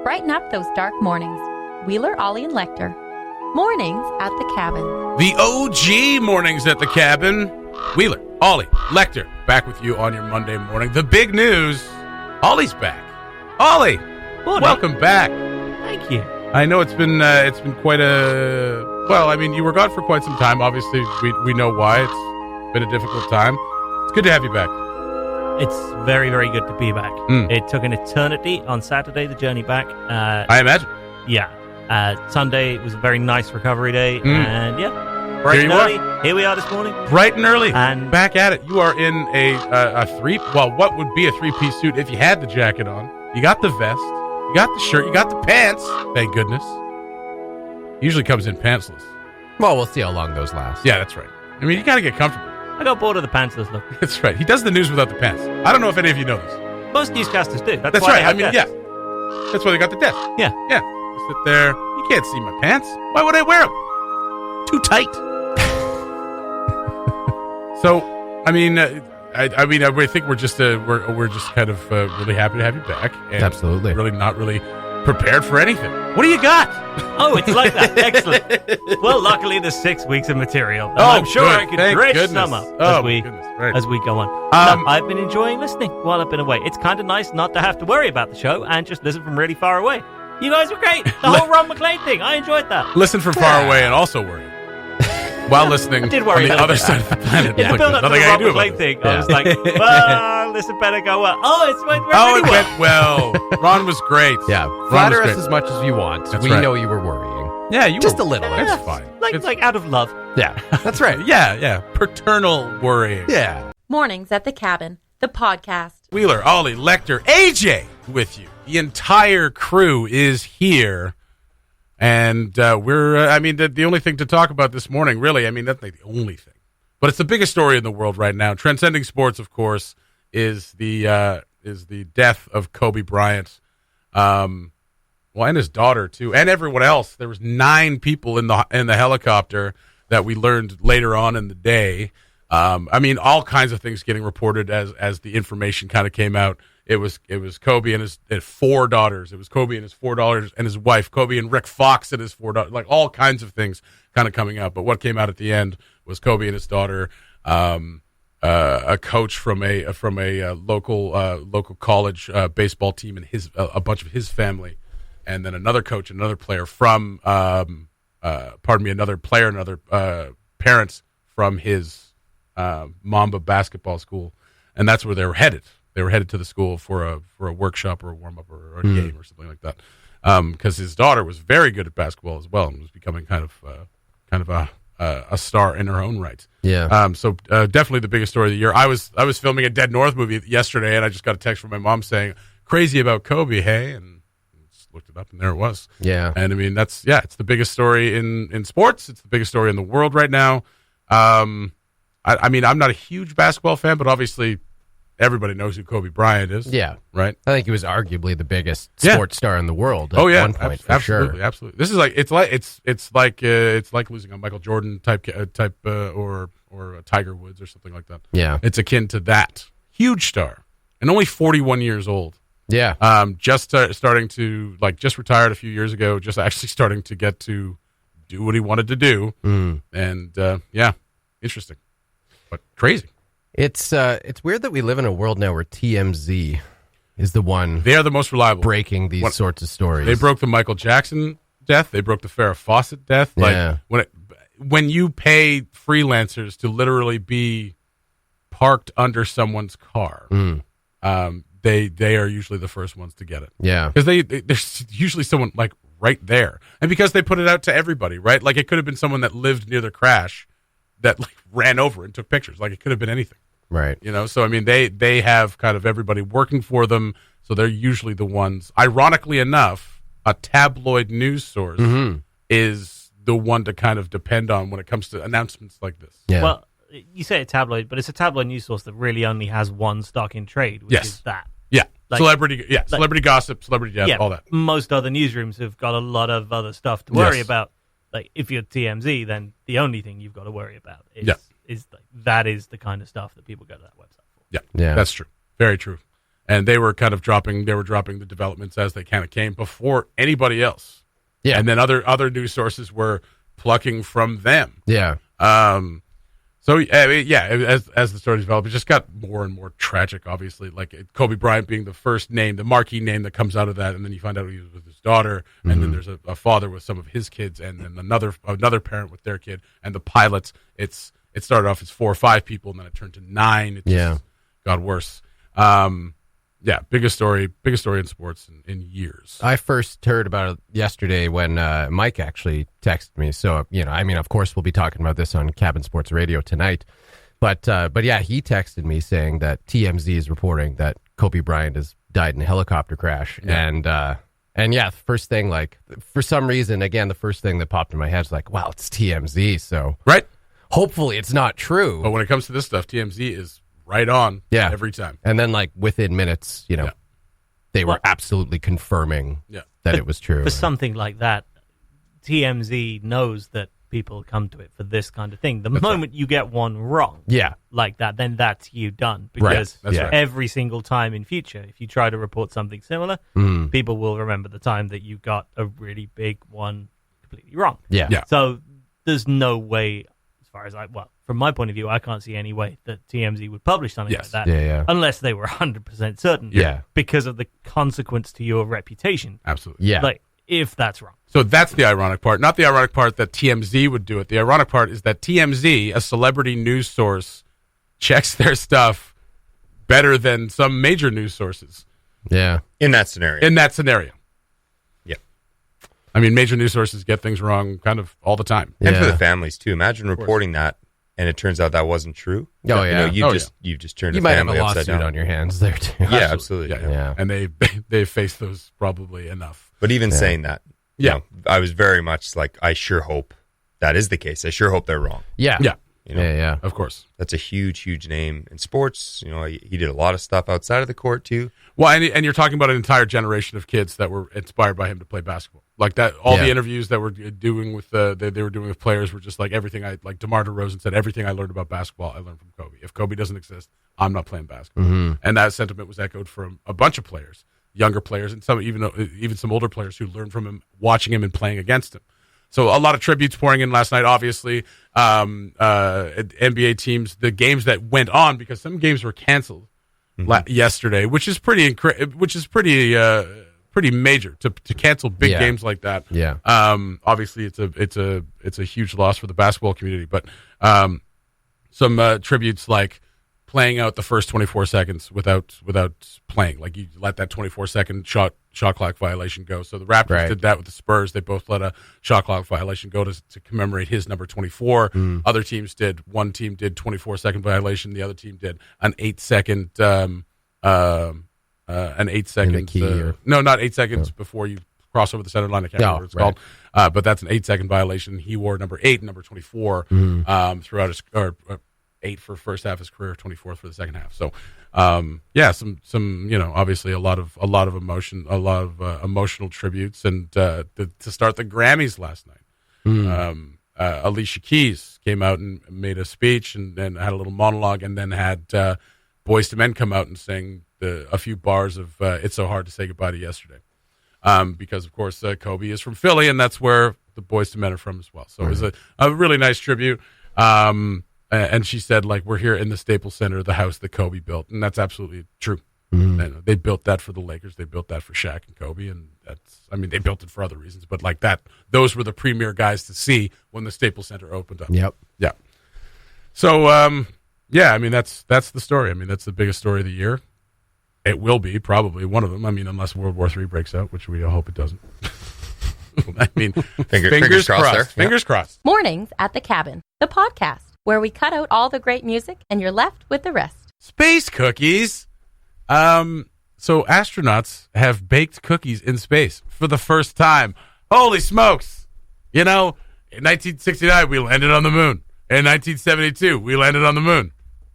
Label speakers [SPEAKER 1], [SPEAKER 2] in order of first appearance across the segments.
[SPEAKER 1] Brighten up those dark mornings. Wheeler, Ollie, and Lecter. Mornings at the Cabin.
[SPEAKER 2] The OG Mornings at the Cabin. Wheeler, Ollie, Lecter, back with you on your Monday morning. The big news, Ollie's back. Ollie, welcome back.
[SPEAKER 3] Thank you.
[SPEAKER 2] I know it's been quite a... Well, I mean, you were gone for quite some time. Obviously, we know why. It's been a difficult time. It's good to have you back.
[SPEAKER 3] It's very, very good to be back. It took an eternity on Saturday, the journey back.
[SPEAKER 2] I imagine.
[SPEAKER 3] Yeah. Sunday was a very nice recovery day. And yeah, bright and early. Here we are this morning.
[SPEAKER 2] Bright and early.
[SPEAKER 3] And
[SPEAKER 2] back at it. You are in a three... Well, what would be a three-piece suit if you had the jacket on? You got the vest. You got the shirt. You got the pants. Thank goodness. Usually comes in pantsless.
[SPEAKER 4] Well, we'll see how long those last.
[SPEAKER 2] Yeah, that's right. I mean, you got to get comfortable.
[SPEAKER 3] I got bored of the pantsless look.
[SPEAKER 2] That's right. He does the news without the pants. I don't know if any of you know this.
[SPEAKER 3] Most newscasters do. That's
[SPEAKER 2] right. I mean, yeah. That's why they got the desk.
[SPEAKER 3] Yeah.
[SPEAKER 2] Yeah. You sit there. You can't see my pants. Why would I wear them? Too tight. So, I mean, I think we're just kind of really happy to have you back. And
[SPEAKER 4] absolutely.
[SPEAKER 2] Really not really prepared for anything. What do you got?
[SPEAKER 3] Oh, it's like that. Excellent. Well, luckily there's 6 weeks of material. I'm sure
[SPEAKER 2] good.
[SPEAKER 3] I can
[SPEAKER 2] Thank
[SPEAKER 3] dredge
[SPEAKER 2] goodness.
[SPEAKER 3] some up
[SPEAKER 2] Right.
[SPEAKER 3] as we go on. No, I've been enjoying listening while I've been away. It's kind of nice not to have to worry about the show and just listen from really far away. You guys were great. The whole Ron McLean thing. I enjoyed that.
[SPEAKER 2] Listen from far away and also worry. While listening on the other side of the planet.
[SPEAKER 3] In the build-up to the Ron McLean thing, I was like, well, this had better go well. Oh, it went really well.
[SPEAKER 2] It went well. Ron was great.
[SPEAKER 4] Yeah. Flatter us as much as you want.
[SPEAKER 2] That's
[SPEAKER 4] we
[SPEAKER 2] right.
[SPEAKER 4] know you were worrying.
[SPEAKER 2] Yeah, you
[SPEAKER 4] just
[SPEAKER 2] were,
[SPEAKER 4] a little.
[SPEAKER 2] It's fine.
[SPEAKER 3] Like out of love.
[SPEAKER 4] Yeah, that's right.
[SPEAKER 2] Yeah. Paternal worrying.
[SPEAKER 4] Yeah.
[SPEAKER 1] Mornings at the Cabin, the podcast.
[SPEAKER 2] Wheeler, Ollie, Lecter, AJ with you. The entire crew is here. And we're, the only thing to talk about this morning, really, that's not the only thing. But it's the biggest story in the world right now. Transcending sports, of course, is the death of Kobe Bryant. And his daughter, too, and everyone else. There was 9 people in the helicopter that we learned later on in the day. All kinds of things getting reported as the information kind of came out. It was Kobe and his 4 daughters. It was Kobe and his 4 daughters and his wife. Kobe and Rick Fox and his 4 daughters. Like all kinds of things kind of coming out. But what came out at the end was Kobe and his daughter, a coach from a local college baseball team and a bunch of his family, and then another coach, another player from another parents from his Mamba basketball school, and that's where they were headed. They were headed to the school for a workshop or a warm up or a game or something like that, because his daughter was very good at basketball as well and was becoming kind of a star in her own right.
[SPEAKER 4] Yeah.
[SPEAKER 2] So definitely the biggest story of the year. I was filming a Dead North movie yesterday, and I just got a text from my mom saying, "Crazy about Kobe, hey?" And just looked it up, and there it was.
[SPEAKER 4] Yeah.
[SPEAKER 2] And it's the biggest story in sports. It's the biggest story in the world right now. I'm not a huge basketball fan, but obviously everybody knows who Kobe Bryant is.
[SPEAKER 4] Yeah.
[SPEAKER 2] Right?
[SPEAKER 4] I think he was arguably the biggest sports star in the world at one point, for
[SPEAKER 2] absolutely,
[SPEAKER 4] sure.
[SPEAKER 2] Absolutely. This is it's like losing a Michael Jordan type or a Tiger Woods or something like that.
[SPEAKER 4] Yeah.
[SPEAKER 2] It's akin to that. Huge star. And only 41 years old.
[SPEAKER 4] Yeah.
[SPEAKER 2] Just starting to, just retired a few years ago, just actually starting to get to do what he wanted to do. And, interesting. But crazy.
[SPEAKER 4] It's weird that we live in a world now where TMZ is the one.
[SPEAKER 2] They are the most reliable.
[SPEAKER 4] Breaking these sorts of stories.
[SPEAKER 2] They broke the Michael Jackson death. They broke the Farrah Fawcett death.
[SPEAKER 4] Yeah.
[SPEAKER 2] When you pay freelancers to literally be parked under someone's car, they are usually the first ones to get it.
[SPEAKER 4] Yeah.
[SPEAKER 2] Because there's usually someone right there. And because they put it out to everybody, right? Like it could have been someone that lived near the crash that ran over and took pictures. Like it could have been anything.
[SPEAKER 4] Right.
[SPEAKER 2] So they have kind of everybody working for them. So they're usually the ones. Ironically enough, a tabloid news source is the one to kind of depend on when it comes to announcements like this.
[SPEAKER 4] Yeah.
[SPEAKER 3] Well, you say a tabloid, but it's a tabloid news source that really only has one stock in trade, which is that.
[SPEAKER 2] Yeah. Celebrity gossip, celebrity death, all that.
[SPEAKER 3] Most other newsrooms have got a lot of other stuff to worry about. Like if you're TMZ, then the only thing you've got to worry about is that is the kind of stuff that people go to that website for.
[SPEAKER 2] Yeah. That's true. Very true. and they were kind of dropping the developments as they kind of came before anybody else.
[SPEAKER 4] Yeah.
[SPEAKER 2] And then other news sources were plucking from them.
[SPEAKER 4] Yeah.
[SPEAKER 2] So as the story developed, it just got more and more tragic. Obviously, like Kobe Bryant being the first name, the marquee name that comes out of that, and then you find out he was with his daughter, and then there's a father with some of his kids, and then another parent with their kid, and the pilots. It started off as 4 or 5 people, and then it turned to 9. It just got worse. Biggest story in sports in years.
[SPEAKER 4] I first heard about it yesterday when Mike actually texted me. So, of course, we'll be talking about this on Cabin Sports Radio tonight. But yeah, he texted me saying that TMZ is reporting that Kobe Bryant has died in a helicopter crash. Yeah. And first thing, like, for some reason, again, the first thing that popped in my head is like, well, it's TMZ. So
[SPEAKER 2] right.
[SPEAKER 4] Hopefully it's not true.
[SPEAKER 2] But when it comes to this stuff, TMZ is right on every time.
[SPEAKER 4] And then, like, within minutes, they were absolutely confirming that it was true.
[SPEAKER 3] For something like that, TMZ knows that people come to it for this kind of thing. The moment you get one wrong like that, then that's you done. Because every single time in future, if you try to report something similar, people will remember the time that you got a really big one completely wrong.
[SPEAKER 4] Yeah.
[SPEAKER 3] So there's no way, as far as from my point of view, I can't see any way that TMZ would publish something like that unless they were 100% certain because of the consequence to your reputation.
[SPEAKER 2] Absolutely.
[SPEAKER 4] Yeah.
[SPEAKER 3] Like, if that's wrong.
[SPEAKER 2] So that's the ironic part. Not the ironic part that TMZ would do it. The ironic part is that TMZ, a celebrity news source, checks their stuff better than some major news sources.
[SPEAKER 4] Yeah.
[SPEAKER 5] In that scenario.
[SPEAKER 2] Yeah. I mean, major news sources get things wrong kind of all the time.
[SPEAKER 5] And for the families, too. Imagine reporting that, and it turns out that wasn't true.
[SPEAKER 4] Oh, yeah.
[SPEAKER 5] You've just turned
[SPEAKER 4] you
[SPEAKER 5] a
[SPEAKER 4] might
[SPEAKER 5] family
[SPEAKER 4] have a
[SPEAKER 5] upside
[SPEAKER 4] lawsuit
[SPEAKER 5] down.
[SPEAKER 4] on your hands there, too.
[SPEAKER 5] Yeah, absolutely.
[SPEAKER 2] Yeah. And they've faced those probably enough.
[SPEAKER 5] But even saying that, I was very much like, I sure hope that is the case. I sure hope they're wrong.
[SPEAKER 4] Yeah.
[SPEAKER 2] Yeah.
[SPEAKER 4] Yeah.
[SPEAKER 2] Of course.
[SPEAKER 5] That's a huge, huge name in sports. He did a lot of stuff outside of the court, too.
[SPEAKER 2] Well, and you're talking about an entire generation of kids that were inspired by him to play basketball. Like that, all the interviews that were doing with they were doing with players were just like everything. Like DeMar DeRozan said, everything I learned about basketball, I learned from Kobe. If Kobe doesn't exist, I'm not playing basketball. And that sentiment was echoed from a bunch of players, younger players, and some even some older players who learned from him, watching him and playing against him. So a lot of tributes pouring in last night. Obviously, NBA teams, the games that went on, because some games were canceled yesterday, which is pretty major to cancel big games like that.
[SPEAKER 4] Yeah.
[SPEAKER 2] Obviously, it's a huge loss for the basketball community. But some tributes like playing out the first 24 seconds without playing, like you let that 24-second shot clock violation go. So the Raptors did that with the Spurs. They both let a shot clock violation go to commemorate his number 24. Other teams did. One team did 24-second violation. The other team did an 8-second no, not 8 seconds before you cross over the center line. I can't remember what it's called, but that's an 8-second violation. He wore number 8 and number 24 throughout his 8 for first half of his career, 24 for the second half. So, some obviously a lot of emotion, a lot of emotional tributes, and to start the Grammys last night, Alicia Keys came out and made a speech and then had a little monologue, and then had Boyz II Men come out and sing a few bars of "It's So Hard to Say Goodbye to Yesterday," because of course Kobe is from Philly, and that's where the Boyz II Men are from as well. So it was a really nice tribute. And she said, like, we're here in the Staples Center, the house that Kobe built. And that's absolutely true. And they built that for the Lakers. They built that for Shaq and Kobe. And they built it for other reasons. But like that, those were the premier guys to see when the Staples Center opened up.
[SPEAKER 4] Yep.
[SPEAKER 2] Yeah. So, that's the story. I mean, that's the biggest story of the year. It will be probably one of them. I mean, unless World War III breaks out, which we all hope it doesn't. I mean, fingers crossed there. Fingers crossed.
[SPEAKER 1] Mornings at the Cabin, the podcast where we cut out all the great music and you're left with the rest.
[SPEAKER 2] Space cookies. So astronauts have baked cookies in space for the first time. Holy smokes. In 1969, we landed on the moon. In 1972, we landed on the moon.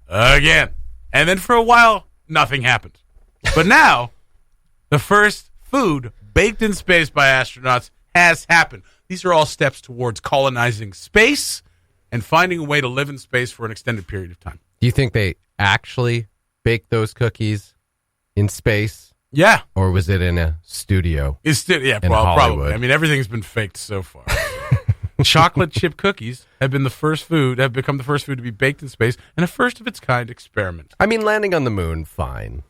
[SPEAKER 2] Again. And then for a while, nothing happened. But now, the first food baked in space by astronauts has happened. These are all steps towards colonizing space and finding a way to live in space for an extended period of time.
[SPEAKER 4] Do you think they actually baked those cookies in space?
[SPEAKER 2] Yeah.
[SPEAKER 4] Or was it in a studio?
[SPEAKER 2] Probably. I mean, everything's been faked so far. Chocolate chip cookies have become the first food to be baked in space, and a first of its kind experiment.
[SPEAKER 4] I mean, landing on the moon, fine.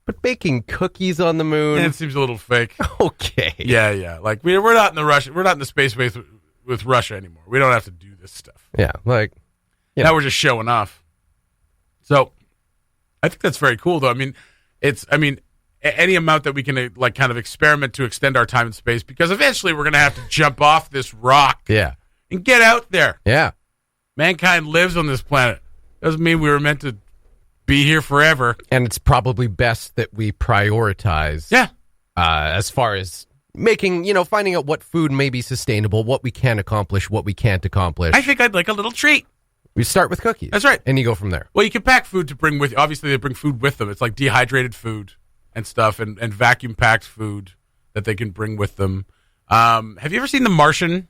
[SPEAKER 4] But baking cookies on the moon?
[SPEAKER 2] It seems a little fake.
[SPEAKER 4] Okay.
[SPEAKER 2] Yeah. Like we're not in the space with Russia anymore. We don't have to do this stuff.
[SPEAKER 4] Yeah, like
[SPEAKER 2] now we're just showing off. So I think that's very cool, though. I mean, any amount that we can like kind of experiment to extend our time in space, because eventually we're going to have to jump off this rock and get out there.
[SPEAKER 4] Yeah.
[SPEAKER 2] Mankind lives on this planet. Doesn't mean we were meant to be here forever.
[SPEAKER 4] And it's probably best that we prioritize as far as finding out what food may be sustainable, what we can accomplish, what we can't accomplish.
[SPEAKER 2] I think I'd like a little treat.
[SPEAKER 4] We start with cookies.
[SPEAKER 2] That's right.
[SPEAKER 4] And you go from there.
[SPEAKER 2] Well, you can pack food to bring with you. Obviously, they bring food with them. It's like dehydrated food and stuff, and vacuum-packed food that they can bring with them. Have you ever seen The Martian?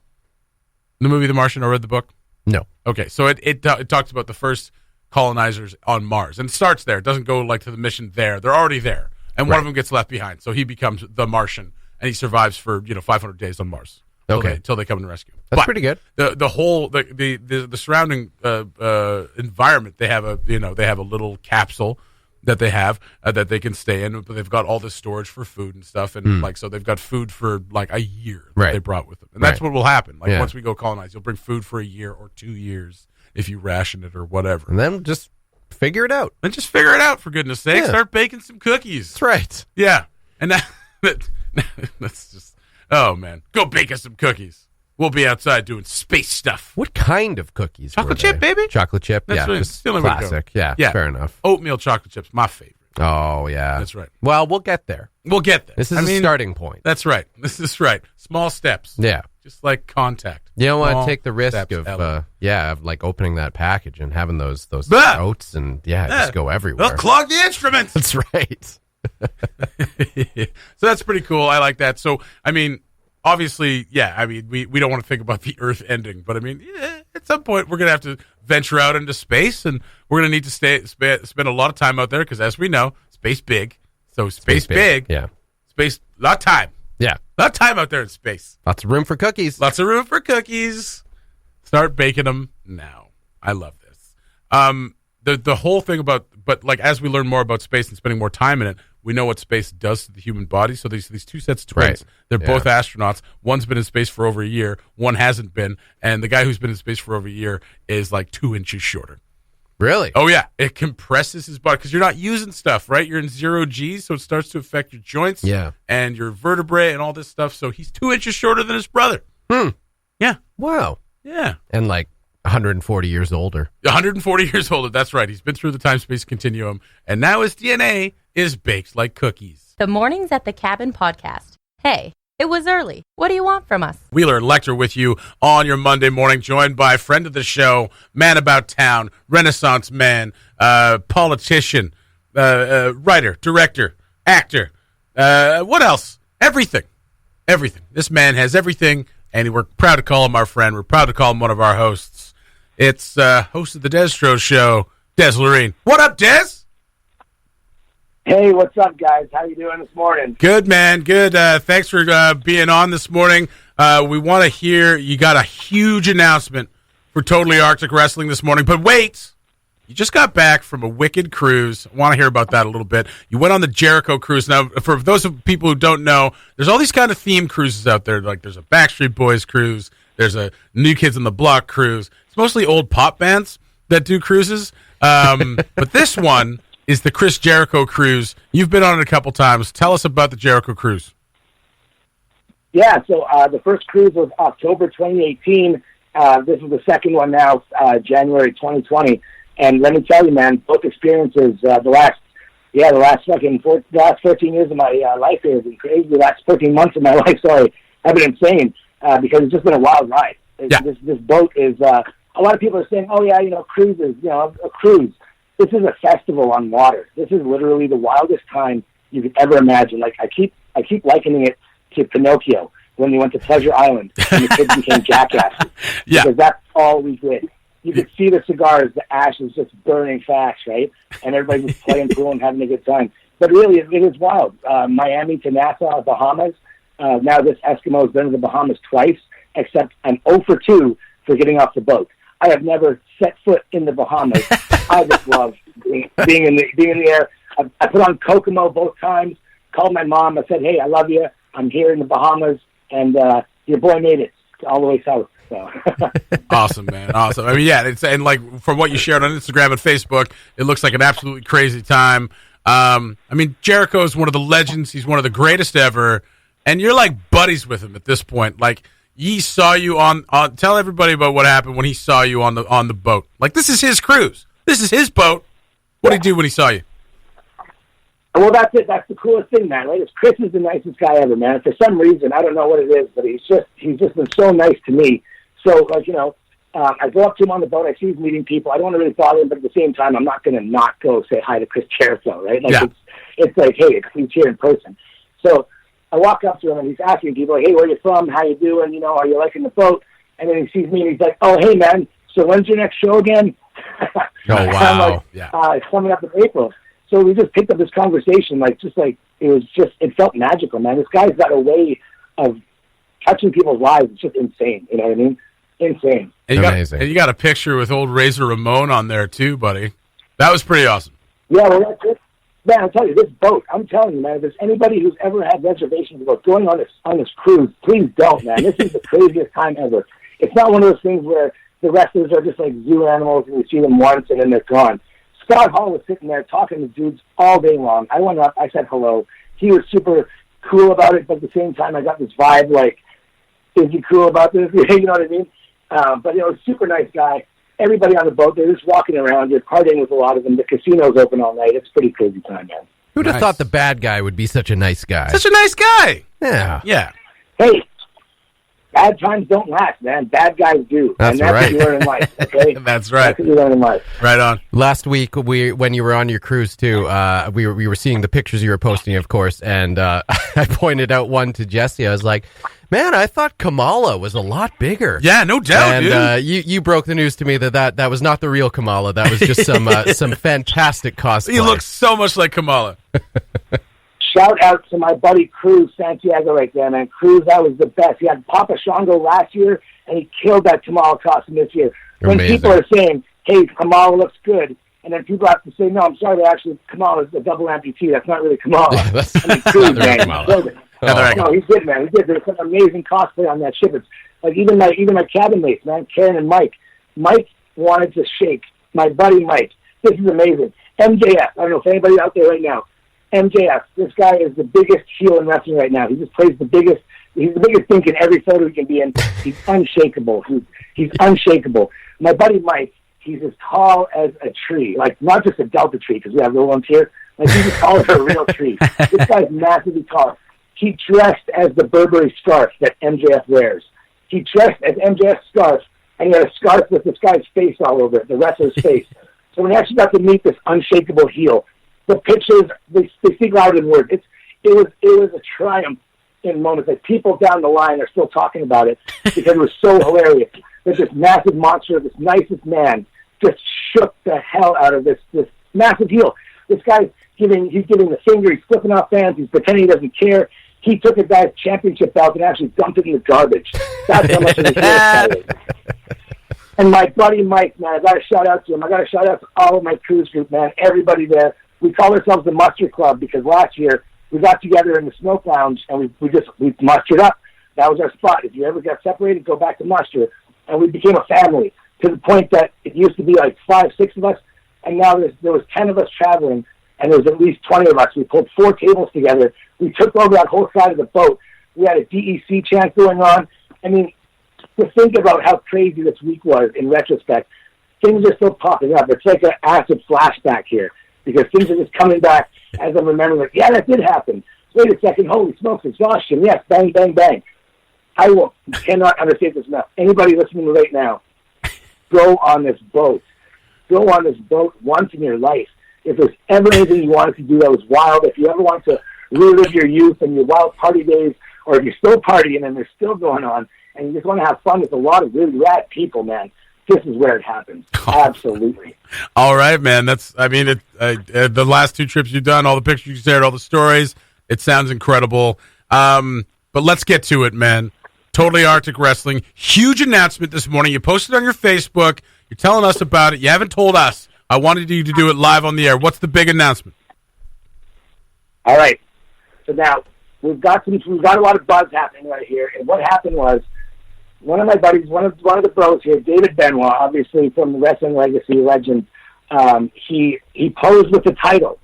[SPEAKER 2] The movie The Martian, or read the book?
[SPEAKER 4] No.
[SPEAKER 2] Okay, so it talks about the first colonizers on Mars, and it starts there. It doesn't go like to the mission there. They're already there, and one of them gets left behind, so he becomes the Martian, and he survives for 500 days on Mars. Until they come and rescue him.
[SPEAKER 4] That's pretty good.
[SPEAKER 2] The whole the surrounding environment, they have a little capsule that they have that they can stay in, but they've got all this storage for food and stuff, and so they've got food for like a year that they brought with them, and that's what will happen. Like once we go colonize, you'll bring food for a year or 2 years if you ration it or whatever,
[SPEAKER 4] and then just figure it out.
[SPEAKER 2] For goodness sake. Start baking some cookies.
[SPEAKER 4] That's right.
[SPEAKER 2] Yeah, and that's just oh man, go bake us some cookies. We'll be outside doing space stuff.
[SPEAKER 4] What kind of cookies?
[SPEAKER 2] Chocolate chip, baby.
[SPEAKER 4] Chocolate chip.
[SPEAKER 2] That's right.
[SPEAKER 4] Just classic. Yeah, fair enough.
[SPEAKER 2] Oatmeal chocolate chips, my favorite.
[SPEAKER 4] Oh, yeah.
[SPEAKER 2] That's right.
[SPEAKER 4] Well, we'll get there.
[SPEAKER 2] This
[SPEAKER 4] is a starting point.
[SPEAKER 2] That's right. This is right. Small steps.
[SPEAKER 4] Yeah.
[SPEAKER 2] Just like contact.
[SPEAKER 4] You don't want to take the risk of like opening that package and having those oats and just go everywhere.
[SPEAKER 2] They'll clog the instruments.
[SPEAKER 4] That's right.
[SPEAKER 2] So that's pretty cool. I like that. So, I mean, obviously, we don't want to think about the Earth ending, but I mean, at some point we're going to have to venture out into space, and we're going to need to spend a lot of time out there because, as we know, space big. So space big.
[SPEAKER 4] Yeah.
[SPEAKER 2] Space, lot of time.
[SPEAKER 4] Yeah.
[SPEAKER 2] A lot of time out there in space.
[SPEAKER 4] Lots of room for cookies.
[SPEAKER 2] Start baking them now. I love this. The whole thing about, but like as we learn more about space and spending more time in it, we know what space does to the human body. So these two sets of twins, they're both astronauts. One's been in space for over a year. One hasn't been. And the guy who's been in space for over a year is like 2 inches shorter.
[SPEAKER 4] Really?
[SPEAKER 2] Oh, yeah. It compresses his body because you're not using stuff, right? You're in 0 G, so it starts to affect your joints and your vertebrae and all this stuff. So he's 2 inches shorter than his brother. Yeah.
[SPEAKER 4] Wow.
[SPEAKER 2] Yeah.
[SPEAKER 4] And like 140 years older.
[SPEAKER 2] 140 years older. That's right. He's been through the time-space continuum, and now his DNA is baked like cookies.
[SPEAKER 1] The Mornings at the Cabin podcast. Hey, it was early. What do you want from us?
[SPEAKER 2] Wheeler and Lecter with you on your Monday morning, joined by friend of the show, man about town, Renaissance man, politician, writer, director, actor. What else? Everything. Everything. This man has everything, and we're proud to call him our friend. We're proud to call him one of our hosts. It's host of the Destro Show, Des Loreen. What up, Des?
[SPEAKER 6] Hey, what's up, guys? How you doing this morning?
[SPEAKER 2] Good, man. Good. Thanks for being on this morning. We want to hear you got a huge announcement for Totally Arctic Wrestling this morning. But wait, you just got back from a wicked cruise. I want to hear about that a little bit. You went on the Jericho cruise. Now, for those of people who don't know, there's all these kind of theme cruises out there. Like there's a Backstreet Boys cruise. There's a New Kids on the Block cruise. It's mostly old pop bands that do cruises. But this one is the Chris Jericho cruise. You've been on it a couple times. Tell us about the Jericho cruise.
[SPEAKER 6] Yeah, so the first cruise was October 2018. This is the second one now, January 2020. And let me tell you, man, both experiences, the last 14 years of my life here have been crazy. The last 14 months of my life, have been insane because it's just been a wild ride. This boat is, a lot of people are saying, cruises, a cruise. This is a festival on water. This is literally the wildest time you could ever imagine. Like I keep likening it to Pinocchio when we went to Pleasure Island and the kids became jackasses.
[SPEAKER 2] Yeah.
[SPEAKER 6] Because that's all we did. You could see the cigars, the ashes just burning fast, right? And everybody was playing pool and having a good time. But really, it is wild. Miami to Nassau, Bahamas. Now this Eskimo has been to the Bahamas twice, except I'm 0 for 2 for getting off the boat. I have never set foot in the Bahamas. I just love being in the air. I put on Kokomo both times, called my mom. I said, hey, I love you. I'm here in the Bahamas, and your boy made it all the way south. So.
[SPEAKER 2] Awesome, man. Awesome. I mean, yeah, and like from what you shared on Instagram and Facebook, it looks like an absolutely crazy time. I mean, Jericho is one of the legends. He's one of the greatest ever, and you're like buddies with him at this point. Like, he saw you on tell everybody about what happened when he saw you on the boat. Like, this is his cruise. This is his boat. What did he do when he saw you?
[SPEAKER 6] Well, that's it. That's the coolest thing, man. Right? Chris is the nicest guy ever, man. For some reason, I don't know what it is, but he's just been so nice to me. So, like, I go up to him on the boat. I see he's meeting people. I don't want to really bother him, but at the same time, I'm not going to not go say hi to Chris Jericho, right? Like, it's like, hey, he's here in person. So I walk up to him, and he's asking people, like, hey, where you from? How you doing? Are you liking the boat? And then he sees me, and he's like, oh, hey, man, so when's your next show again?
[SPEAKER 2] Oh, wow.
[SPEAKER 6] It's coming up in April. So we just picked up this conversation, it felt magical, man. This guy's got a way of touching people's lives. It's just insane. You know what I mean? Insane.
[SPEAKER 2] And you got a picture with old Razor Ramon on there too, buddy. That was pretty awesome.
[SPEAKER 6] Yeah, well, that's it. Man, I'll tell you, this boat, I'm telling you, man, if there's anybody who's ever had reservations about going on this cruise, please don't, man. This is the craziest time ever. It's not one of those things where the wrestlers are just like zoo animals and you see them once and then they're gone. Scott Hall was sitting there talking to dudes all day long. I went up, I said hello. He was super cool about it, but at the same time, I got this vibe like, is he cool about this? You know what I mean? But, super nice guy. Everybody on the boat, they're just walking around. You're partying with a lot of them. The casino's open all night. It's a pretty crazy time, man.
[SPEAKER 4] Who'd have thought the bad guy would be such a nice guy?
[SPEAKER 2] Such a nice guy.
[SPEAKER 4] Yeah.
[SPEAKER 2] Yeah.
[SPEAKER 6] Hey, bad times don't last, man. Bad guys do.
[SPEAKER 4] That's
[SPEAKER 6] right.
[SPEAKER 4] What
[SPEAKER 6] you learn in life, okay?
[SPEAKER 2] That's right.
[SPEAKER 6] That's what you learn in life.
[SPEAKER 2] Right on.
[SPEAKER 4] Last week, when you were on your cruise, too, we were seeing the pictures you were posting, of course, and I pointed out one to Jesse. I was like, man, I thought Kamala was a lot bigger.
[SPEAKER 2] Yeah, no doubt,
[SPEAKER 4] and, you broke the news to me that was not the real Kamala. That was just some fantastic cosplay.
[SPEAKER 2] He looks so much like Kamala.
[SPEAKER 6] Shout out to my buddy Cruz Santiago right there, man. Cruz, that was the best. He had Papa Shango last year, and he killed that Kamala costume this year. When people are saying, hey, Kamala looks good, and then people have to say, no, I'm sorry, actually, Kamala is a double amputee. That's not really Kamala. Cruz, man, he killed it. No, he's good, man. He did. There's some amazing cosplay on that ship. It's like even my cabin mates, man, Karen and Mike. Mike wanted to shake. My buddy Mike. This is amazing. MJF. I don't know if anybody out there right now. MJF. This guy is the biggest heel in wrestling right now. He just plays the biggest. He's the biggest thing in every photo he can be in. He's unshakable. He's unshakable. My buddy Mike. He's as tall as a tree. Like not just a Delta tree because we have little ones here. Like he's as tall as a real tree. This guy's massively tall. He dressed as the Burberry scarf that MJF wears. He dressed as MJF's scarf, and he had a scarf with this guy's face all over it, the wrestler's face. So when he actually got to meet this unshakable heel, the pictures, they speak louder than words. It was a triumph in moments. Like people down the line are still talking about it because it was so hilarious. That this massive monster, this nicest man, just shook the hell out of this massive heel. This guy's giving the finger, he's flipping off fans, he's pretending he doesn't care. He took a guy's championship belt and actually dumped it in the garbage. That's how much of a heel it is. And my buddy Mike, man, I got to shout out to him. I got to shout out to all of my cruise group, man, everybody there. We call ourselves the Mustard Club because last year we got together in the Smoke Lounge and we mustered up. That was our spot. If you ever got separated, go back to muster. And we became a family to the point that it used to be like 5, 6 of us, and now there was 10 of us traveling, and there was at least 20 of us. We pulled 4 tables together. We took over that whole side of the boat. We had a DEC chant going on. I mean, to think about how crazy this week was in retrospect, things are still popping up. It's like an acid flashback here because things are just coming back as I'm remembering, like, yeah, that did happen. Wait a second, holy smokes, exhaustion. Yes, bang, bang, bang. I cannot understate this enough. Anybody listening right now, go on this boat. Go on this boat once in your life. If there's ever anything you wanted to do that was wild, if you ever want to relive your youth and your wild party days, or if you're still partying and they're still going on, and you just want to have fun with a lot of really rad people, man, this is where it happens. Absolutely.
[SPEAKER 2] All right, man. The last 2 trips you've done, all the pictures you shared, all the stories, it sounds incredible. But let's get to it, man. Totally Arctic Wrestling. Huge announcement this morning. You posted on your Facebook. You're telling us about it. You haven't told us. I wanted you to do it live on the air. What's the big announcement?
[SPEAKER 6] All right. So now we've got a lot of buzz happening right here. And what happened was, one of my buddies, one of the bros here, David Benoit, obviously from the Wrestling Legacy legend, he posed with the title,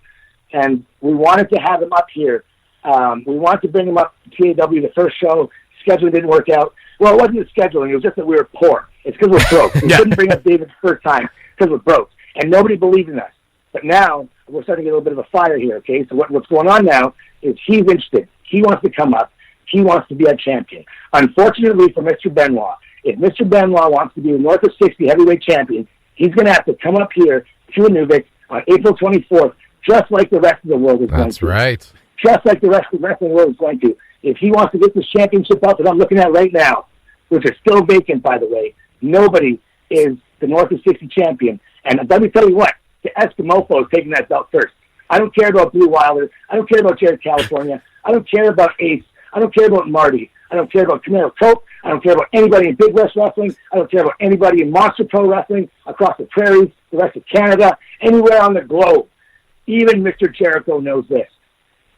[SPEAKER 6] and we wanted to have him up here. We wanted to bring him up to TAW. The first show, scheduling didn't work out. Well, it wasn't the scheduling; it was just that we were poor. It's because we're broke. We couldn't bring up David the first time because we're broke, and nobody believed in us. But now we're starting to get a little bit of a fire here. Okay, so what's going on now is he's interested. He wants to come up. He wants to be our champion. Unfortunately for Mr. Benoit, if Mr. Benoit wants to be the North of 60 heavyweight champion, he's going to have to come up here to Inuvik on April 24th, just like the rest of the world is going to.
[SPEAKER 4] That's right.
[SPEAKER 6] Just like the rest of the wrestling world is going to. If he wants to get this championship belt that I'm looking at right now, which is still vacant, by the way, nobody is the North of 60 champion. And let me tell you what, the Eskimofo is taking that belt first. I don't care about Blue Wilder. I don't care about Jared California. I don't care about Ace. I don't care about Marty. I don't care about Camaro Cope. I don't care about anybody in Big West Wrestling. I don't care about anybody in Monster Pro Wrestling, across the prairies, the rest of Canada, anywhere on the globe. Even Mr. Jericho knows this.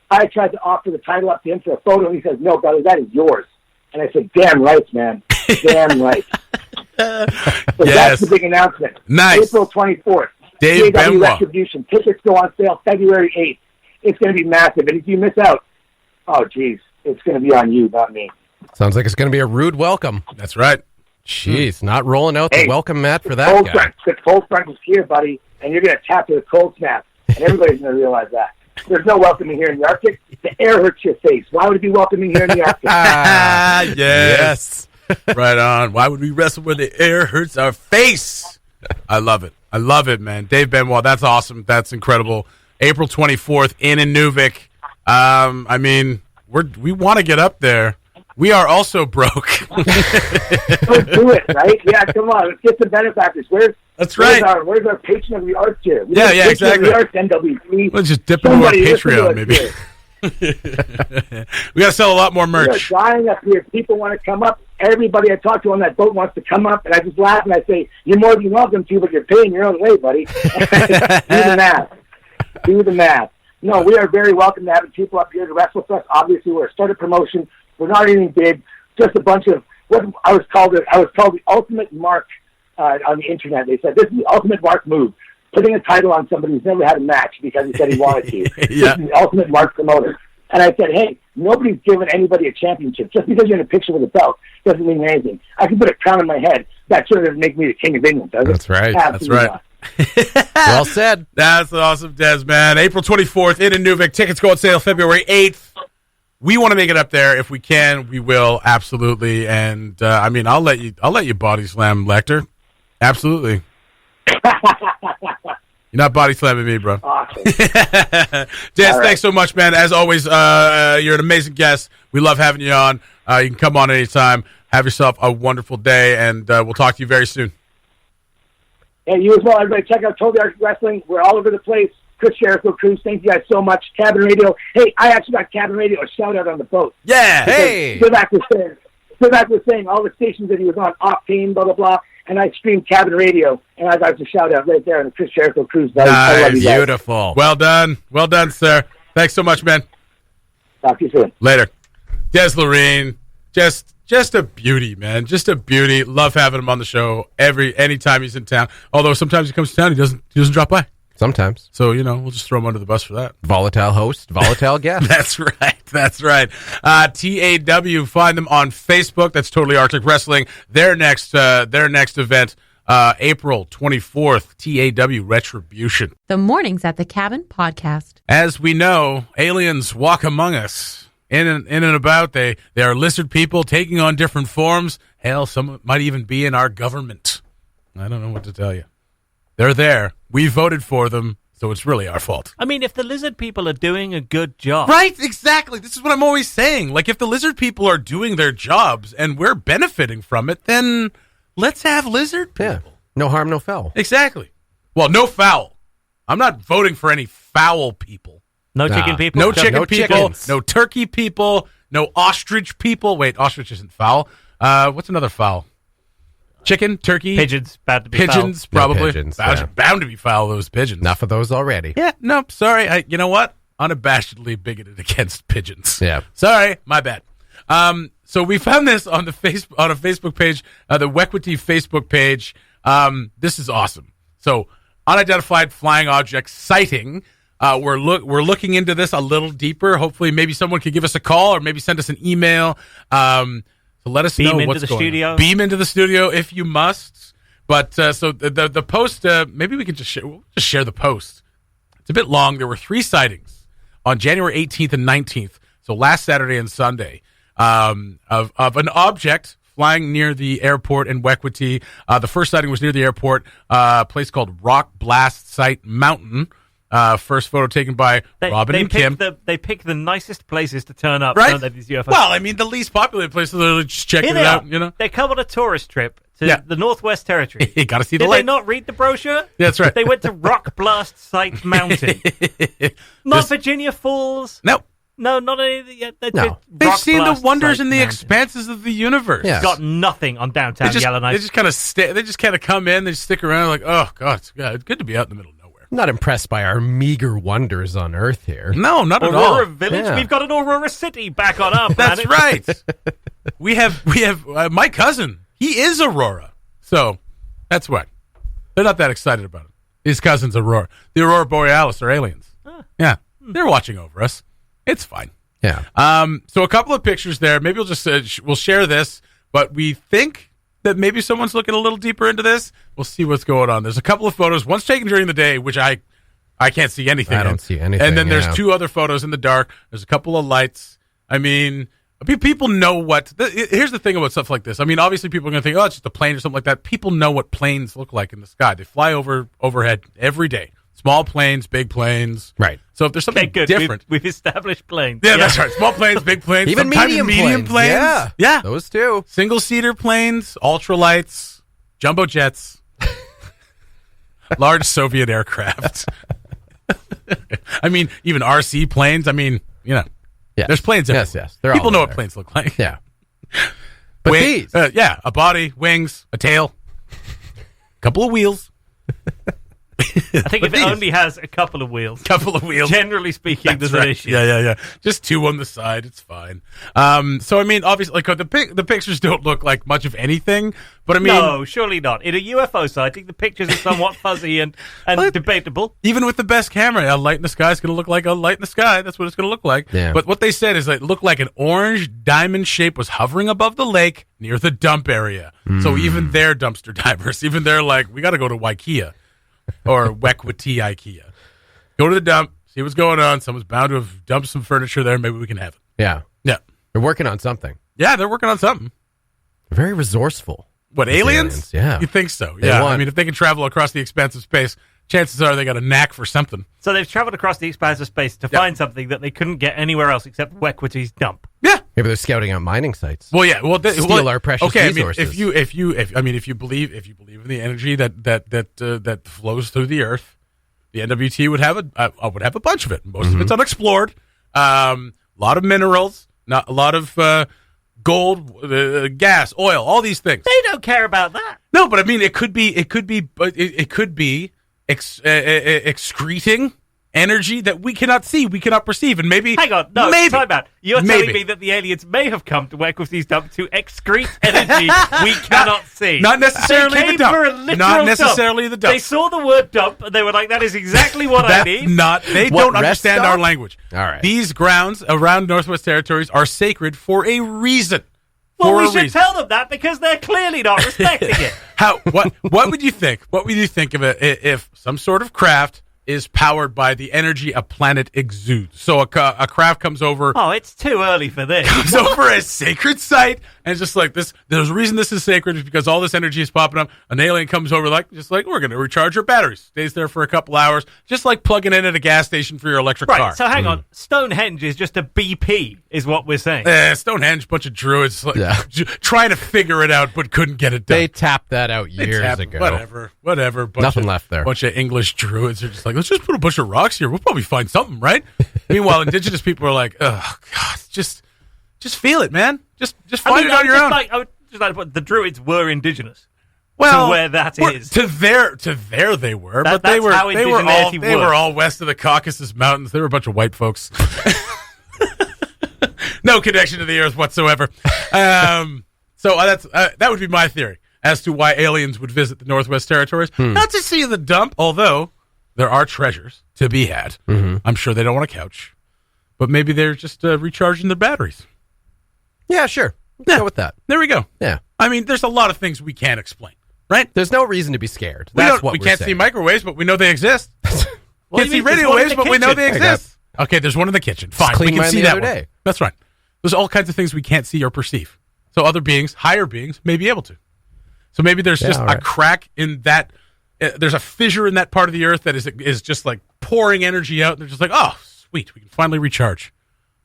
[SPEAKER 6] I tried to offer the title up to him for a photo, and he says, "No, brother, that is yours." And I said, "Damn right, man. Damn right." So that's the big announcement.
[SPEAKER 2] Nice.
[SPEAKER 6] April 24th.
[SPEAKER 2] Dave Benoit.
[SPEAKER 6] Retribution. Tickets go on sale February 8th. It's going to be massive. And if you miss out, oh, geez, it's going to be on you, not me.
[SPEAKER 4] Sounds like it's going to be a rude welcome.
[SPEAKER 2] That's right.
[SPEAKER 4] Jeez, not rolling out the welcome mat for that guy.
[SPEAKER 6] The cold front is here, buddy, and you're going to tap to the cold snap. And everybody's going to realize that. There's no welcoming here in the Arctic. The air hurts your face. Why would it be welcoming here in the Arctic?
[SPEAKER 2] Yes. Right on. Why would we wrestle where the air hurts our face? I love it. I love it, man. Dave Benoit, that's awesome. That's incredible. April 24th in Inuvik. I mean, we want to get up there. We are also broke.
[SPEAKER 6] Let's do it, right? Yeah, come on. Let's get the benefactors.
[SPEAKER 2] That's right.
[SPEAKER 6] Where's our patron of the arts here?
[SPEAKER 2] Yeah, exactly.
[SPEAKER 6] Of the arts, NWC.
[SPEAKER 2] Let's just dip into our Patreon, maybe. We got to sell a lot more merch.
[SPEAKER 6] We are dying up here. People want to come up. Everybody I talk to on that boat wants to come up, and I just laugh and I say, "You're more than welcome to, but you're paying your own way, buddy." Do the math. Do the math. No, we are very welcome to having people up here to wrestle with us. Obviously, we're a startup promotion. We're not anything big. Just a bunch of what I was called the ultimate mark on the internet. They said this is the ultimate mark move, putting a title on somebody who's never had a match because he said he wanted to.
[SPEAKER 2] Yeah.
[SPEAKER 6] This is the ultimate mark promoter. And I said, hey, nobody's given anybody a championship. Just because you're in a picture with a belt doesn't mean anything. I can put a crown on my head. That sure doesn't make me the king of England, does it?
[SPEAKER 4] That's right.
[SPEAKER 6] Absolutely
[SPEAKER 2] That's right.
[SPEAKER 4] Well said.
[SPEAKER 2] That's awesome, Des, man. April 24th in Inuvik. Tickets go on sale February 8th. We want to make it up there. If we can, we will. Absolutely. And, I mean, I'll let you body slam Lecter. Absolutely. You're not body slamming me, bro.
[SPEAKER 6] Awesome.
[SPEAKER 2] Des, thanks so much, man. As always, you're an amazing guest. We love having you on. You can come on anytime. Have yourself a wonderful day, and we'll talk to you very soon.
[SPEAKER 6] And you as well, everybody. Check out Totally Arctic Wrestling. We're all over the place. Chris Jericho Cruz, thank you guys so much. Cabin Radio. Hey, I actually got Cabin Radio a shout-out on the boat.
[SPEAKER 2] Yeah.
[SPEAKER 4] Hey.
[SPEAKER 6] Spivak was saying all the stations that he was on, Octane, blah, blah, blah, and I streamed Cabin Radio, and I got a shout-out right there on the Chris Jericho Cruz.
[SPEAKER 2] Nice.
[SPEAKER 6] I love you guys.
[SPEAKER 4] Beautiful.
[SPEAKER 2] Well done. Well done, sir. Thanks so much, man.
[SPEAKER 6] Talk to you soon.
[SPEAKER 2] Later. Des Lorraine, just a beauty, man. Just a beauty. Love having him on the show anytime he's in town. Although sometimes he comes to town, he doesn't drop by.
[SPEAKER 4] Sometimes.
[SPEAKER 2] So, we'll just throw him under the bus for that.
[SPEAKER 4] Volatile host, volatile guest.
[SPEAKER 2] That's right. TAW, find them on Facebook. That's Totally Arctic Wrestling. Their next event, April 24th, TAW Retribution.
[SPEAKER 1] The Mornings at the Cabin podcast.
[SPEAKER 2] As we know, aliens walk among us. In and about, they are lizard people taking on different forms. Hell, some might even be in our government. I don't know what to tell you. They're there. We voted for them, so it's really our fault.
[SPEAKER 3] I mean, if the lizard people are doing a good job.
[SPEAKER 2] Right, exactly. This is what I'm always saying. Like, if the lizard people are doing their jobs and we're benefiting from it, then let's have lizard people.
[SPEAKER 4] Yeah. No harm, no foul.
[SPEAKER 2] Exactly. Well, no foul. I'm not voting for any foul people.
[SPEAKER 3] No chicken people?
[SPEAKER 2] No chicken
[SPEAKER 4] no
[SPEAKER 2] people.
[SPEAKER 4] chickens.
[SPEAKER 2] No turkey people. No ostrich people. Wait, ostrich isn't foul. What's another foul? Chicken, turkey.
[SPEAKER 3] Pigeons, bad to be
[SPEAKER 2] Pigeons,
[SPEAKER 3] foul.
[SPEAKER 2] probably.
[SPEAKER 4] No pigeons,
[SPEAKER 2] bound to be foul, those pigeons.
[SPEAKER 4] Enough of those already.
[SPEAKER 2] Yeah, no, sorry. You know what? Unabashedly bigoted against pigeons.
[SPEAKER 4] Yeah.
[SPEAKER 2] Sorry, my bad. So we found this on a Facebook page, the Wequity Facebook page. This is awesome. So unidentified flying object sighting. We're looking into this a little deeper. Hopefully, maybe someone could give us a call or maybe send us an email. So let us know what's going on. Beam into the studio if you must. But so the post, maybe we can we'll just share the post. It's a bit long. There were 3 sightings on January 18th and 19th, so last Saturday and Sunday, of an object flying near the airport in Wequity. The first sighting was near the airport, a place called Rock Blast Site Mountain. First photo taken by Robin and Kim.
[SPEAKER 3] They pick the nicest places to turn up,
[SPEAKER 2] right?
[SPEAKER 3] Don't they, these UFOs?
[SPEAKER 2] Well, I mean, the least populated place, so they're just checking it out, you know?
[SPEAKER 3] They come on a tourist trip to the Northwest Territory.
[SPEAKER 2] You got to see the
[SPEAKER 3] Did
[SPEAKER 2] light.
[SPEAKER 3] they not read the brochure?
[SPEAKER 2] Yeah, that's right.
[SPEAKER 3] They went to Rock Blast Site Mountain. Not Virginia Falls.
[SPEAKER 2] No.
[SPEAKER 3] No, not any yet.
[SPEAKER 2] They've seen the wonders in the expanses of the universe.
[SPEAKER 4] Yeah.
[SPEAKER 3] Got nothing on downtown Yellowknife.
[SPEAKER 2] They just kind of come in, they just stick around like, oh, God, it's good to be out in the middle of nowhere.
[SPEAKER 4] I'm not impressed by our meager wonders on Earth here.
[SPEAKER 2] No, not at all.
[SPEAKER 3] Aurora Village. Yeah. We've got an Aurora City back on our planet.
[SPEAKER 2] That's right. we have my cousin. He is Aurora. So that's what. They're not that excited about it. His cousin's Aurora. The Aurora Borealis are aliens. Yeah. They're watching over us. It's fine.
[SPEAKER 4] Yeah.
[SPEAKER 2] So a couple of pictures there. Maybe we'll just we'll share this, but we think that maybe someone's looking a little deeper into this. We'll see what's going on. There's a couple of photos. One's taken during the day, which I can't see anything.
[SPEAKER 4] I don't see anything.
[SPEAKER 2] And then there's 2 other photos in the dark. There's a couple of lights. I mean, people know what. Here's the thing about stuff like this. I mean, obviously people are going to think, oh, it's just a plane or something like that. People know what planes look like in the sky. They fly overhead every day. Small planes, big planes.
[SPEAKER 4] Right.
[SPEAKER 2] So if there's something different.
[SPEAKER 3] We've established planes.
[SPEAKER 2] Yeah, that's right. Small planes, big planes.
[SPEAKER 4] Even medium planes.
[SPEAKER 2] Yeah.
[SPEAKER 4] Those too.
[SPEAKER 2] Single-seater planes, ultralights, jumbo jets, large Soviet aircraft. I mean, even RC planes. I mean, you know, there's planes everywhere.
[SPEAKER 4] Yes.
[SPEAKER 2] People know what planes look like.
[SPEAKER 4] Yeah. But these.
[SPEAKER 2] A body, wings, a tail, a couple of wheels.
[SPEAKER 3] I think if it only has a couple of wheels. Generally speaking, there's an issue.
[SPEAKER 2] Yeah. Just 2 on the side. It's fine. So, I mean, obviously, like the pictures don't look like much of anything, but I mean...
[SPEAKER 3] No, surely not. In a UFO sighting, the pictures are somewhat fuzzy and debatable.
[SPEAKER 2] Even with the best camera, a light in the sky is going to look like a light in the sky. That's what it's going to look like.
[SPEAKER 4] Yeah.
[SPEAKER 2] But what they said is it looked like an orange diamond shape was hovering above the lake near the dump area. So even they're dumpster divers. Even they're like, we got to go to Ikea. Or Wequity IKEA. Go to the dump, see what's going on. Someone's bound to have dumped some furniture there. Maybe we can have it.
[SPEAKER 4] Yeah. They're working on something.
[SPEAKER 2] Yeah, they're working on something.
[SPEAKER 4] Very resourceful.
[SPEAKER 2] What, aliens?
[SPEAKER 4] Yeah.
[SPEAKER 2] You think so? Yeah. I mean, if they can travel across the expanse of space, chances are they got a knack for something.
[SPEAKER 3] So they've traveled across the expanse of space to find something that they couldn't get anywhere else except Wequity's dump.
[SPEAKER 2] Yeah.
[SPEAKER 4] Maybe they're scouting out mining sites.
[SPEAKER 2] Well, yeah. Well,
[SPEAKER 4] steal our precious resources.
[SPEAKER 2] I mean, if you believe in the energy that flows through the earth, the NWT would have a bunch of it. Most of it's unexplored. A lot of minerals, not a lot of gold, gas, oil, all these things.
[SPEAKER 3] They don't care about that.
[SPEAKER 2] No, but I mean, it could be excreting energy that we cannot see, we cannot perceive, and maybe...
[SPEAKER 3] Hang on, no, time out. You're telling me that the aliens may have come to Wequity's dump to excrete energy we cannot see.
[SPEAKER 2] Not necessarily the dump. Not necessarily the dump.
[SPEAKER 3] They saw the word dump, and they were like, that is exactly what I need.
[SPEAKER 2] They don't understand our language.
[SPEAKER 4] All right.
[SPEAKER 2] These grounds around Northwest Territories are sacred for a reason.
[SPEAKER 3] Well, we should tell them that because they're clearly not respecting it.
[SPEAKER 2] What would you think? What would you think of it if some sort of craft is powered by the energy a planet exudes. So a craft comes over.
[SPEAKER 3] Oh, it's too early for this.
[SPEAKER 2] Comes over a sacred site, and it's just like this. There's a reason this is sacred is because all this energy is popping up. An alien comes over, we're going to recharge your batteries. Stays there for a couple hours, just like plugging in at a gas station for your electric car.
[SPEAKER 3] So hang on, Stonehenge is just a BP, is what we're saying.
[SPEAKER 2] Stonehenge, bunch of druids trying to figure it out, but couldn't get it done.
[SPEAKER 4] They tapped that out years
[SPEAKER 2] ago. Whatever.
[SPEAKER 4] Nothing left there.
[SPEAKER 2] Bunch of English druids are just like, let's just put a bunch of rocks here. We'll probably find something, right? Meanwhile, indigenous people are like, oh God, just feel it, man. Just find it on your own.
[SPEAKER 3] I would just like to put the druids were indigenous.
[SPEAKER 2] Well,
[SPEAKER 3] to where that is.
[SPEAKER 2] To there they were, but they were all west of the Caucasus Mountains. They were a bunch of white folks. No connection to the earth whatsoever. So that would be my theory as to why aliens would visit the Northwest Territories. Not to see the dump, although there are treasures to be had. Mm-hmm. I'm sure they don't want a couch, but maybe they're just recharging their batteries.
[SPEAKER 4] Yeah, sure. Go with that.
[SPEAKER 2] There we go.
[SPEAKER 4] Yeah.
[SPEAKER 2] I mean, there's a lot of things we can't explain, right?
[SPEAKER 4] There's no reason to be scared.
[SPEAKER 2] We can't see microwaves, but we know they exist. Can't see radio waves, but we know they exist. Okay, there's one in the kitchen. Fine, we can see that one. That's right. There's all kinds of things we can't see or perceive. So other beings, higher beings, may be able to. So maybe there's just a crack in that. There's a fissure in that part of the earth that is just like pouring energy out. And they're just like, oh, sweet, we can finally recharge.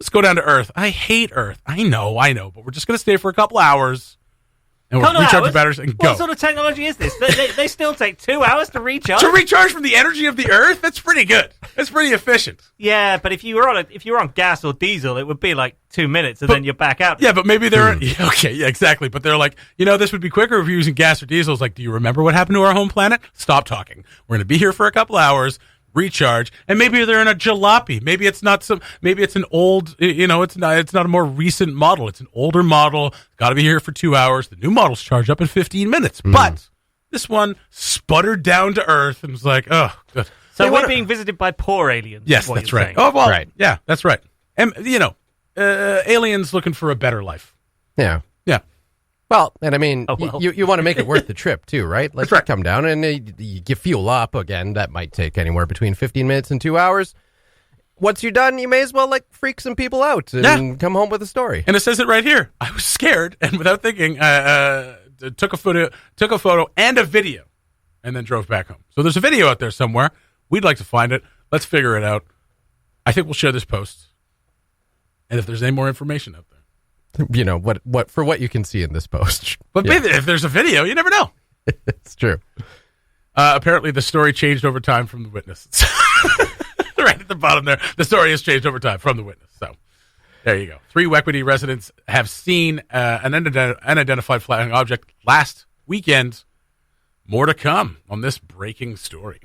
[SPEAKER 2] Let's go down to Earth. I hate Earth. I know, but we're just going to stay for a couple hours. And we'll recharge the batteries and go.
[SPEAKER 3] What sort of technology is this? They still take 2 hours to recharge?
[SPEAKER 2] To recharge from the energy of the Earth? That's pretty good. That's pretty efficient.
[SPEAKER 3] Yeah, but if you were on gas or diesel, it would be like 2 minutes and then you're back out.
[SPEAKER 2] Yeah, but maybe they're... Okay, yeah, exactly. But they're like, this would be quicker if you're using gas or diesel. It's like, do you remember what happened to our home planet? Stop talking. We're going to be here for a couple hours, recharge, and maybe they're in a jalopy. Maybe it's not maybe it's an old, it's not a more recent model. It's an older model. Got to be here for 2 hours. The new models charge up in 15 minutes. But this one sputtered down to Earth and was like, oh, good.
[SPEAKER 3] So we're being visited by poor aliens.
[SPEAKER 2] Yes, that's right. Saying. Oh, well, right. Yeah, that's right. And, aliens looking for a better life.
[SPEAKER 4] Yeah.
[SPEAKER 2] Yeah.
[SPEAKER 4] Well, and I mean, you want to make it worth the trip too, right? Let's come down and you fuel up again. That might take anywhere between 15 minutes and 2 hours. Once you're done, you may as well freak some people out and come home with a story.
[SPEAKER 2] And it says it right here. I was scared, and without thinking, took a photo and a video, and then drove back home. So there's a video out there somewhere. We'd like to find it. Let's figure it out. I think we'll share this post, and if there's any more information out there.
[SPEAKER 4] What for what you can see in this post.
[SPEAKER 2] But maybe if there's a video, you never know.
[SPEAKER 4] It's true.
[SPEAKER 2] Apparently, the story changed over time from the witness. Right at the bottom there. The story has changed over time from the witness. So there you go. 3 Wequity residents have seen an unidentified flying object last weekend. More to come on this breaking story.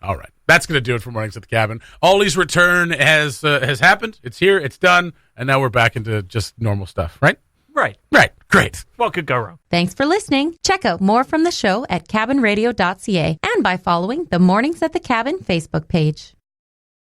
[SPEAKER 2] All right. That's going to do it for Mornings at the Cabin. Ollie's return has happened. It's here. It's done. And now we're back into just normal stuff, right?
[SPEAKER 3] Right.
[SPEAKER 2] Great.
[SPEAKER 3] What could go wrong?
[SPEAKER 1] Thanks for listening. Check out more from the show at cabinradio.ca and by following the Mornings at the Cabin Facebook page.